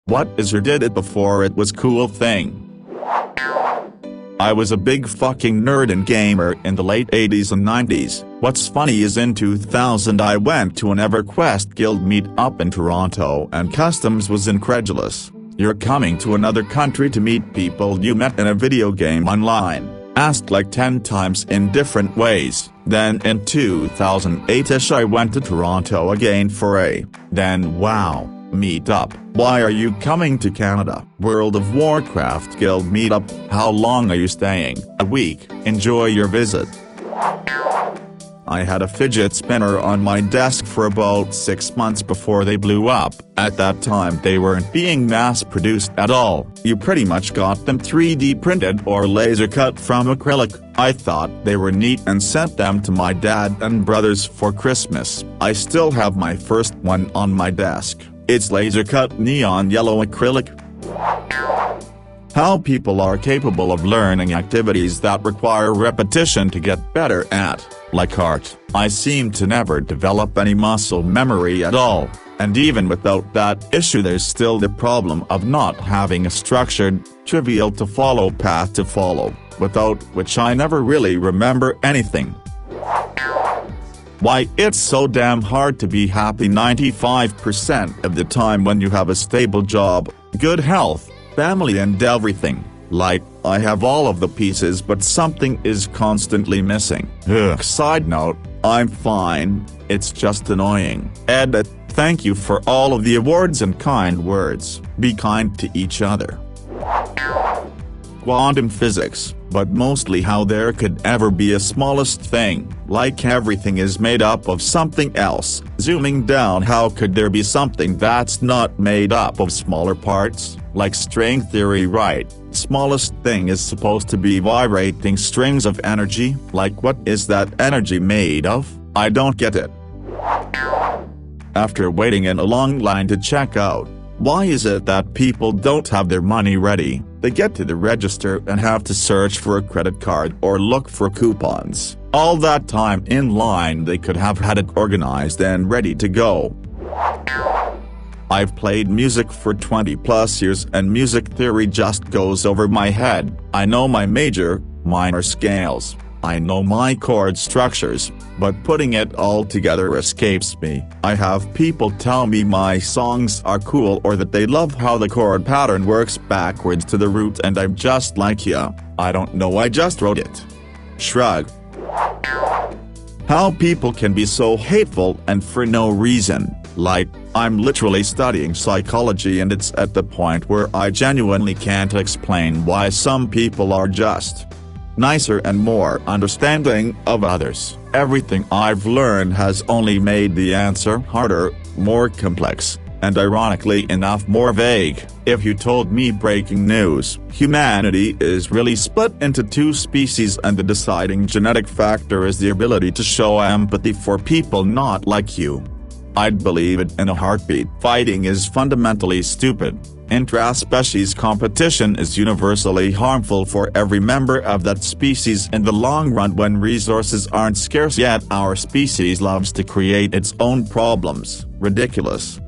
What is your did it before it was cool thing? I was a big fucking nerd and gamer in the late 80s and 90s. What's funny is in 2000 I went to an EverQuest Guild meet-up in Toronto and Customs was incredulous. You're coming to another country to meet people you met in a video game online. Asked like 10 times in different ways. Then in 2008ish I went to Toronto again for a wow meetup. Why are you coming to Canada? World of Warcraft Guild meetup. How long are you staying? A week. Enjoy your visit. I had a fidget spinner on my desk for about 6 months before they blew up. At that time they weren't being mass-produced at all. You pretty much got them 3D printed or laser cut from acrylic. I thought they were neat and sent them to my dad and brothers for Christmas. I still have my first one on my desk. It's laser-cut neon yellow acrylic. How people are capable of learning activities that require repetition to get better at, like art. I seem to never develop any muscle memory at all, and even without that issue there's still the problem of not having a structured, trivial-to-follow path to follow, without which I never really remember anything. Why it's so damn hard to be happy 95% of the time when you have a stable job, good health, family and everything. Like, I have all of the pieces but something is constantly missing. Ugh. Side note, I'm fine, it's just annoying. Edit, thank you for all of the awards and kind words. Be kind to each other. Quantum physics, but mostly how there could ever be a smallest thing, like everything is made up of something else. Zooming down, how could there be something that's not made up of smaller parts? Like string theory, right? Smallest thing is supposed to be vibrating strings of energy. Like what is that energy made of? I don't get it. After waiting in a long line to check out, why is it that people don't have their money ready? They get to the register and have to search for a credit card or look for coupons. All that time in line they could have had it organized and ready to go. I've played music for 20 plus years and music theory just goes over my head. I know my major, minor scales. I know my chord structures, but putting it all together escapes me. I have people tell me my songs are cool or that they love how the chord pattern works backwards to the root and I'm just like, yeah, I don't know, I just wrote it. Shrug. How people can be so hateful and for no reason. Like, I'm literally studying psychology and it's at the point where I genuinely can't explain why some people are just nicer and more understanding of others. Everything I've learned has only made the answer harder, more complex, and ironically enough more vague. If you told me breaking news, humanity is really split into two species and the deciding genetic factor is the ability to show empathy for people not like you, I'd believe it in a heartbeat. Fighting is fundamentally stupid. Intra-species competition is universally harmful for every member of that species in the long run when resources aren't scarce, yet our species loves to create its own problems. Ridiculous.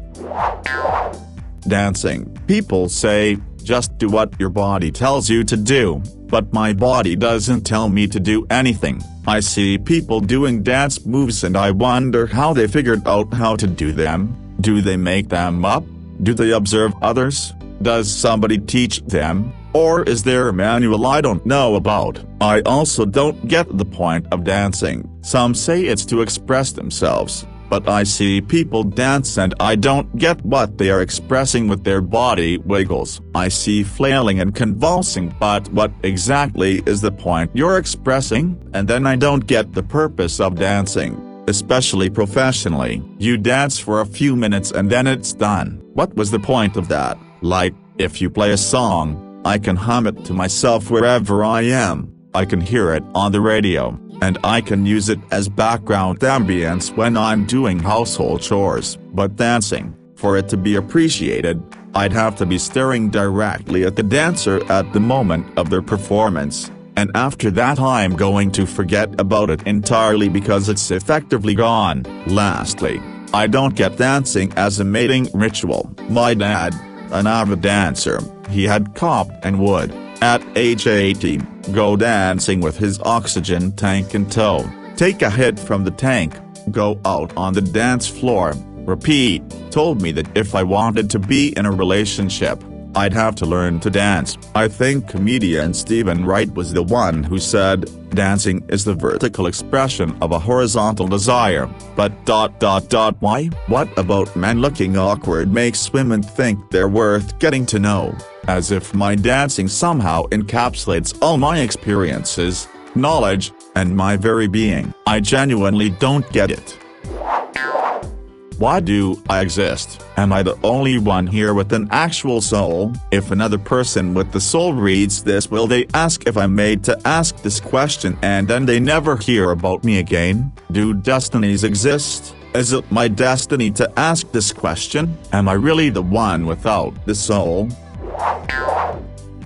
Dancing. People say, just do what your body tells you to do, but my body doesn't tell me to do anything. I see people doing dance moves and I wonder how they figured out how to do them. Do they make them up? Do they observe others? Does somebody teach them? Or is there a manual I don't know about? I also don't get the point of dancing. Some say it's to express themselves, but I see people dance and I don't get what they are expressing with their body wiggles. I see flailing and convulsing, but what exactly is the point you're expressing? And then I don't get the purpose of dancing. Especially professionally. You dance for a few minutes and then it's done. What was the point of that? Like, if you play a song, I can hum it to myself wherever I am, I can hear it on the radio, and I can use it as background ambience when I'm doing household chores. But dancing, for it to be appreciated, I'd have to be staring directly at the dancer at the moment of their performance. And after that I'm going to forget about it entirely because it's effectively gone. Lastly, I don't get dancing as a mating ritual. My dad, an avid dancer, he had copped and would, at age 18, go dancing with his oxygen tank in tow, take a hit from the tank, go out on the dance floor, repeat. Told me that if I wanted to be in a relationship, I'd have to learn to dance. I think comedian Stephen Wright was the one who said, dancing is the vertical expression of a horizontal desire, but ... why? What about men looking awkward makes women think they're worth getting to know, as if my dancing somehow encapsulates all my experiences, knowledge, and my very being. I genuinely don't get it. Why do I exist? Am I the only one here with an actual soul? If another person with the soul reads this, will they ask if I'm made to ask this question and then they never hear about me again? Do destinies exist? Is it my destiny to ask this question? Am I really the one without the soul?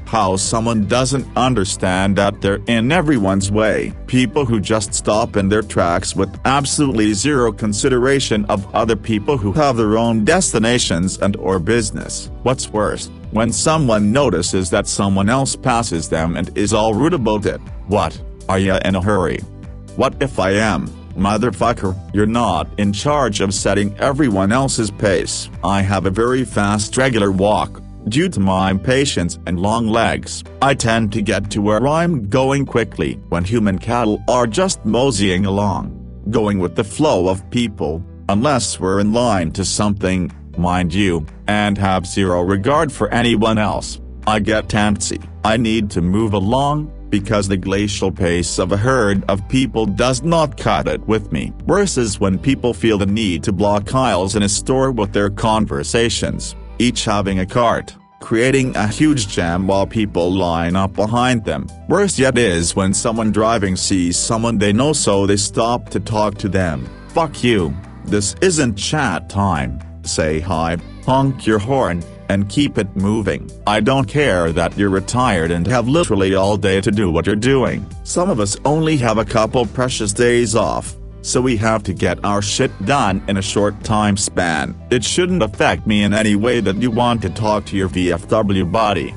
How someone doesn't understand that they're in everyone's way. People who just stop in their tracks with absolutely zero consideration of other people who have their own destinations and/or business. What's worse, when someone notices that someone else passes them and is all rude about it. What, are ya in a hurry? What if I am? Motherfucker, you're not in charge of setting everyone else's pace. I have a very fast regular walk. Due to my impatience and long legs, I tend to get to where I'm going quickly when human cattle are just moseying along, going with the flow of people, unless we're in line to something, mind you, and have zero regard for anyone else. I get antsy. I need to move along, because the glacial pace of a herd of people does not cut it with me. Worse is when people feel the need to block aisles in a store with their conversations, each having a cart, creating a huge jam while people line up behind them. Worse yet is when someone driving sees someone they know, so they stop to talk to them. Fuck you. This isn't chat time. Say hi, honk your horn, and keep it moving. I don't care that you're retired and have literally all day to do what you're doing. Some of us only have a couple precious days off, so we have to get our shit done in a short time span. It shouldn't affect me in any way that you want to talk to your VFW buddy.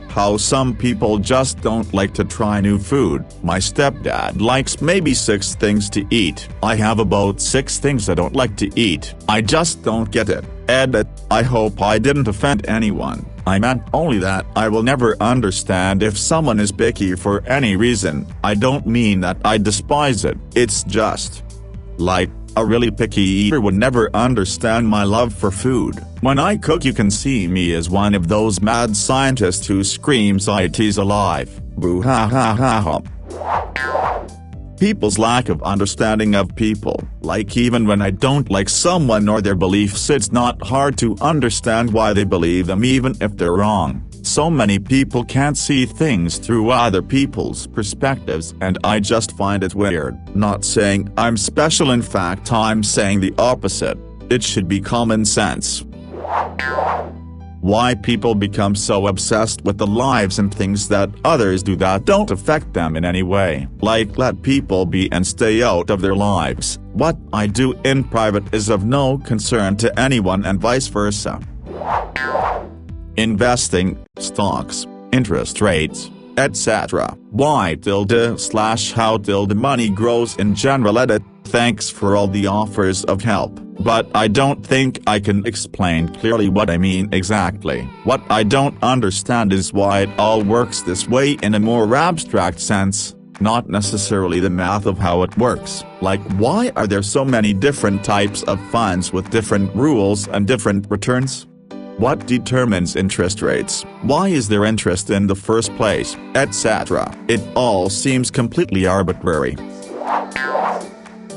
How some people just don't like to try new food. My stepdad likes maybe 6 things to eat. I have about 6 things I don't like to eat. I just don't get it. Edit. I hope I didn't offend anyone. I meant only that I will never understand if someone is picky for any reason. I don't mean that I despise it. It's just, like, a really picky eater would never understand my love for food. When I cook, you can see me as one of those mad scientists who screams "IT's alive." Boo ha ha ha ha. People's lack of understanding of people. Like, even when I don't like someone or their beliefs, it's not hard to understand why they believe them even if they're wrong. So many people can't see things through other people's perspectives, and I just find it weird. Not saying I'm special, in fact I'm saying the opposite. It should be common sense. Why people become so obsessed with the lives and things that others do that don't affect them in any way. Like, let people be and stay out of their lives. What I do in private is of no concern to anyone, and vice versa. Investing, stocks, interest rates, etc. Why/how money grows in general. Edit. Thanks for all the offers of help, but I don't think I can explain clearly what I mean exactly. What I don't understand is why it all works this way in a more abstract sense, not necessarily the math of how it works. Like, why are there so many different types of funds with different rules and different returns? What determines interest rates? Why is there interest in the first place, etc.? It all seems completely arbitrary.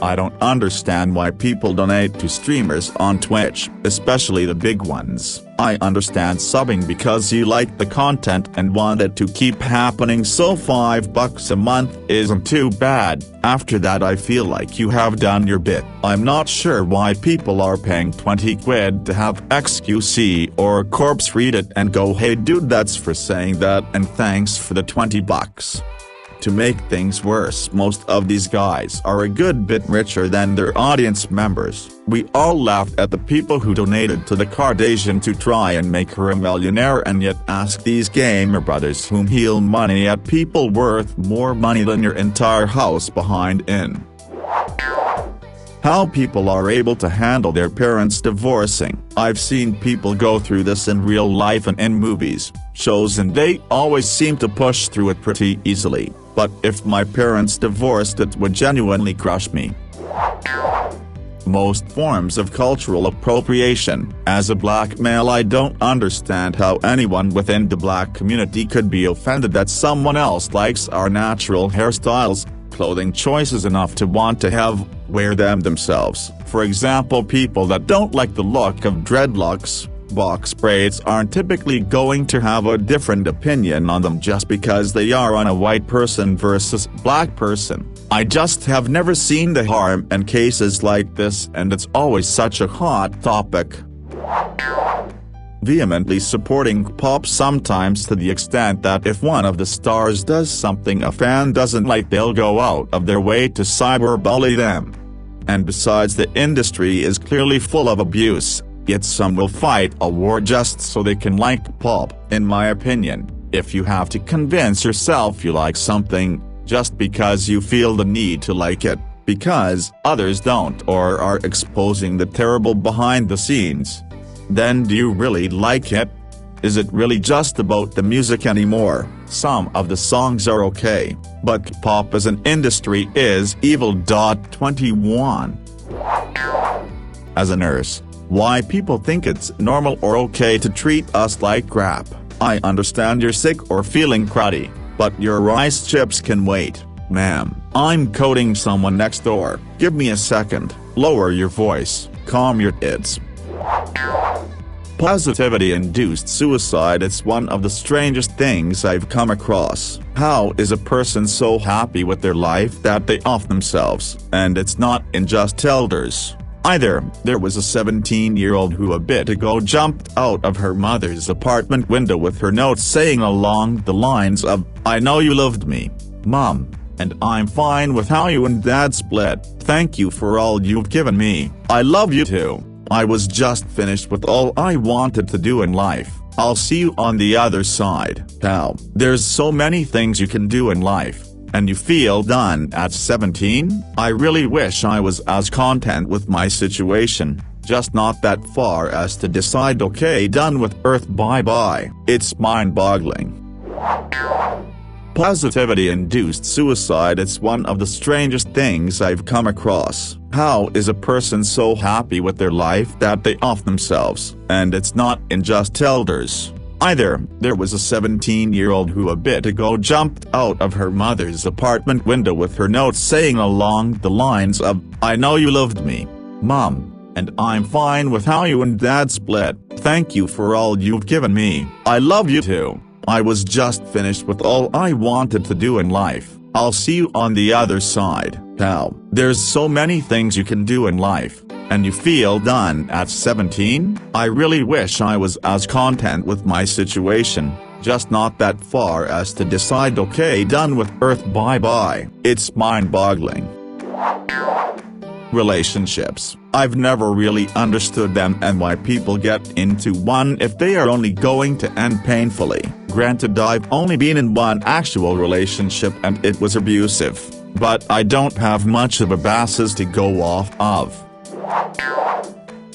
I don't understand why people donate to streamers on Twitch, especially the big ones. I understand subbing because you like the content and want it to keep happening, so $5 a month isn't too bad. After that I feel like you have done your bit. I'm not sure why people are paying 20 quid to have XQC or Corpse read it and go, "Hey dude, that's for saying that, and thanks for the $20. To make things worse, most of these guys are a good bit richer than their audience members. We all laughed at the people who donated to the Kardashian to try and make her a millionaire, and yet ask these gamer brothers whom heal money at people worth more money than your entire house behind in. How people are able to handle their parents divorcing. I've seen people go through this in real life and in movies, shows, and they always seem to push through it pretty easily. But if my parents divorced, it would genuinely crush me. Most forms of cultural appropriation. As a black male, I don't understand how anyone within the black community could be offended that someone else likes our natural hairstyles, clothing choices enough to want to wear them themselves. For example, people that don't like the look of dreadlocks, box braids, aren't typically going to have a different opinion on them just because they are on a white person versus black person. I just have never seen the harm in cases like this, and it's always such a hot topic. Vehemently supporting pop, sometimes to the extent that if one of the stars does something a fan doesn't like, they'll go out of their way to cyberbully them. And besides, the industry is clearly full of abuse, yet some will fight a war just so they can like pop. In my opinion, if you have to convince yourself you like something, just because you feel the need to like it, because others don't or are exposing the terrible behind the scenes, then do you really like it? Is it really just about the music anymore? Some of the songs are okay, but pop as an industry is evil. 21. As a nurse, why people think it's normal or okay to treat us like crap. I understand you're sick or feeling cruddy, but your rice chips can wait. Ma'am, I'm coding someone next door. Give me a second. Lower your voice. Calm your tits. Positivity-induced suicide. It's one of the strangest things I've come across. How is a person so happy with their life that they off themselves? And it's not in just elders either. There was a 17-year-old who a bit ago jumped out of her mother's apartment window with her note saying along the lines of, "I know you loved me, Mom, and I'm fine with how you and Dad split. Thank you for all you've given me. I love you too. I was just finished with all I wanted to do in life. I'll see you on the other side." How? There's so many things you can do in life, and you feel done at 17? I really wish I was as content with my situation, just not that far as to decide, okay, done with Earth, bye-bye. It's mind-boggling. Positivity-induced suicide. It's one of the strangest things I've come across. How is a person so happy with their life that they off themselves? And it's not in just elders either. There was a 17-year-old who a bit ago jumped out of her mother's apartment window with her note saying along the lines of, "I know you loved me, Mom, and I'm fine with how you and Dad split. Thank you for all you've given me. I love you too. I was just finished with all I wanted to do in life. I'll see you on the other side." How? There's so many things you can do in life, and you feel done at 17? I really wish I was as content with my situation, just not that far as to decide, okay, done with Earth, bye-bye. It's mind-boggling. Relationships. I've never really understood them and why people get into one if they are only going to end painfully. Granted, I've only been in one actual relationship and it was abusive, but I don't have much of a basis to go off of.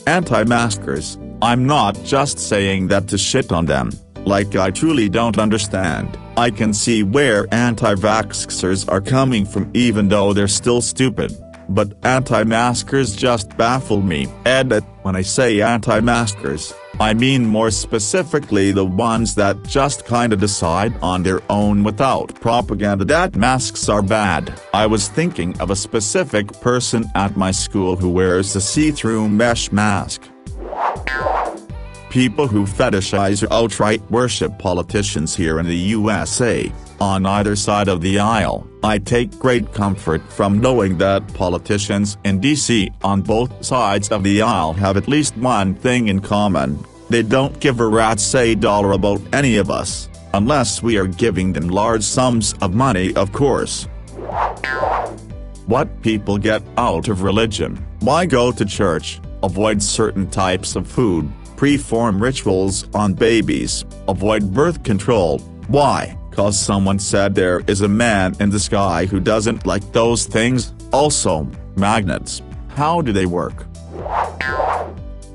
Anti-maskers. I'm not just saying that to shit on them, like I truly don't understand. I can see where anti-vaxxers are coming from even though they're still stupid. But anti-maskers just baffle me. Edit. When I say anti-maskers, I mean more specifically the ones that just kinda decide on their own without propaganda that masks are bad. I was thinking of a specific person at my school who wears a see-through mesh mask. People who fetishize or outright worship politicians here in the USA, on either side of the aisle. I take great comfort from knowing that politicians in DC on both sides of the aisle have at least one thing in common: they don't give a rat's $1 about any of us. Unless we are giving them large sums of money, of course. What people get out of religion? Why go to church? Avoid certain types of food. Perform rituals on babies. Avoid birth control. Why? Cause someone said there is a man in the sky who doesn't like those things. Also, magnets. How do they work?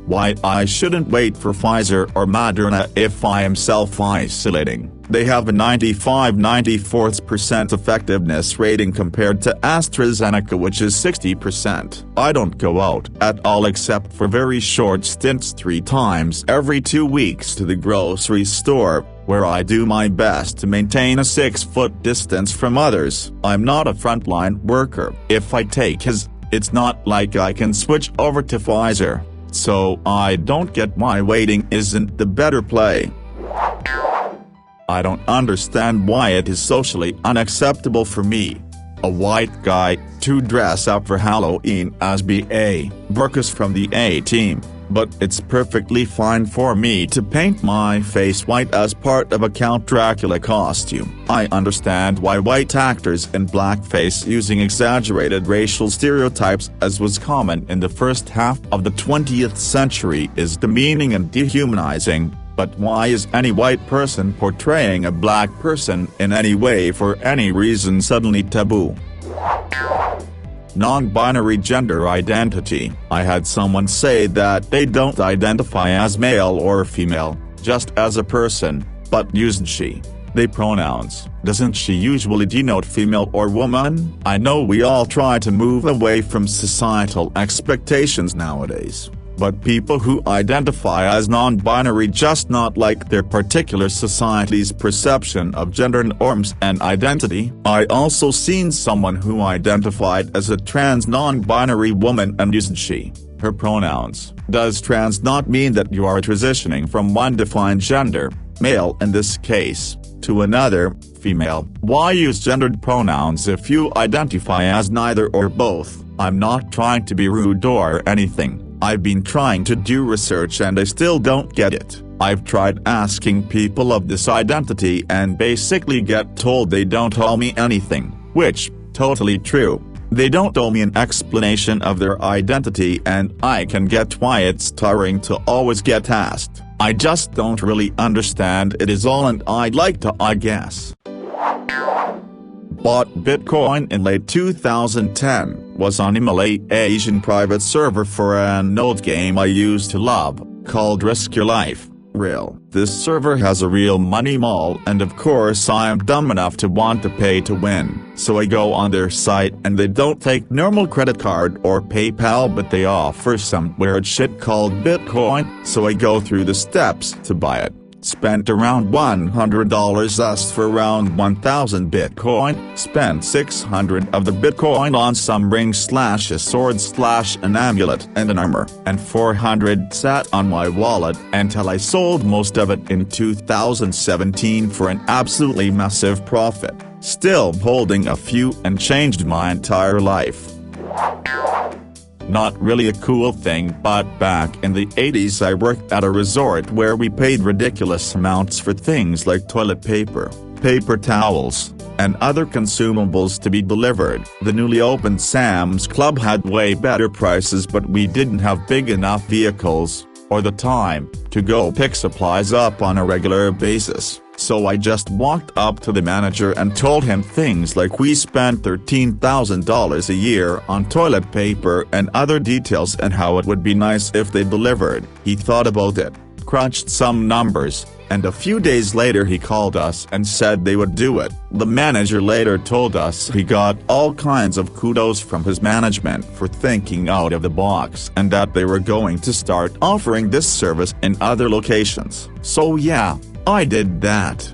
Why I shouldn't wait for Pfizer or Moderna if I am self-isolating. They have a 95–94% effectiveness rating compared to AstraZeneca, which is 60%. I don't go out at all except for very short stints 3 times every 2 weeks to the grocery store, where I do my best to maintain a 6-foot distance from others. I'm not a frontline worker. If I take his, it's not like I can switch over to Pfizer. So I don't get why waiting isn't the better play. I don't understand why it is socially unacceptable for me, a white guy, to dress up for Halloween as B.A. Burkus from the A-Team, but it's perfectly fine for me to paint my face white as part of a Count Dracula costume. I understand why white actors in blackface using exaggerated racial stereotypes, as was common in the first half of the 20th century, is demeaning and dehumanizing, but why is any white person portraying a black person in any way for any reason suddenly taboo? Non-binary gender identity. I had someone say that they don't identify as male or female, just as a person, but uses she, they pronouns. Doesn't she usually denote female or woman? I know we all try to move away from societal expectations nowadays, but people who identify as non-binary just not like their particular society's perception of gender norms and identity. I also seen someone who identified as a trans non-binary woman and used she, her pronouns. Does trans not mean that you are transitioning from one defined gender, male in this case, to another, female? Why use gendered pronouns if you identify as neither or both? I'm not trying to be rude or anything. I've been trying to do research and I still don't get it. I've tried asking people of this identity and basically get told they don't owe me anything, which, totally true. They don't owe me an explanation of their identity, and I can get why it's tiring to always get asked. I just don't really understand it is all, and I'd like to, I guess. Bought Bitcoin in late 2010, was on a Malaysian private server for an old game I used to love, called Risk Your Life, Real. This server has a real money mall, and of course I am dumb enough to want to pay to win. So I go on their site and they don't take normal credit card or PayPal, but they offer some weird shit called Bitcoin, so I go through the steps to buy it. Spent around $100, asked for around 1,000 Bitcoin, spent 600 of the Bitcoin on some ring/a sword/an amulet and an armor, and 400 sat on my wallet until I sold most of it in 2017 for an absolutely massive profit, still holding a few, and changed my entire life. Not really a cool thing, but back in the 80s I worked at a resort where we paid ridiculous amounts for things like toilet paper, paper towels, and other consumables to be delivered. The newly opened Sam's Club had way better prices, but we didn't have big enough vehicles, or the time, to go pick supplies up on a regular basis. So I just walked up to the manager and told him things like we spent $13,000 a year on toilet paper and other details, and how it would be nice if they delivered. He thought about it, crunched some numbers, and a few days later he called us and said they would do it. The manager later told us he got all kinds of kudos from his management for thinking out of the box, and that they were going to start offering this service in other locations. So yeah, I did that.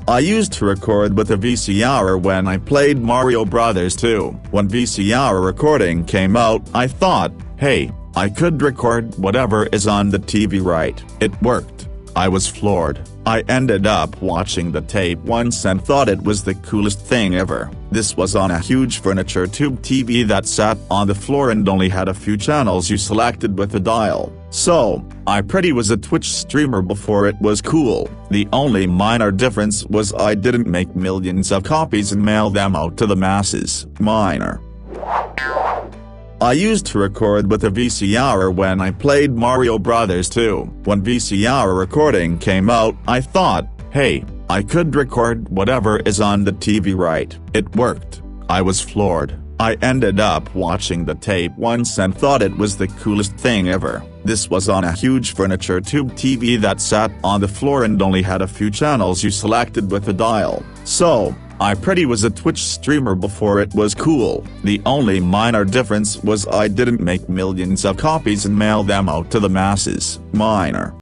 I used to record with a VCR when I played Mario Bros. 2. When VCR recording came out, I thought, hey, I could record whatever is on the TV, right? It worked. I was floored. I ended up watching the tape once and thought it was the coolest thing ever. This was on a huge furniture tube TV that sat on the floor and only had a few channels you selected with a dial. So, I pretty was a Twitch streamer before it was cool. The only minor difference was I didn't make millions of copies and mail them out to the masses. Minor. I used to record with a VCR when I played Mario Bros. 2. When VCR recording came out, I thought, hey, I could record whatever is on the TV, right? It worked. I was floored. I ended up watching the tape once and thought it was the coolest thing ever. This was on a huge furniture tube TV that sat on the floor and only had a few channels you selected with a dial. So, I pretty was a Twitch streamer before it was cool. The only minor difference was I didn't make millions of copies and mail them out to the masses. Minor.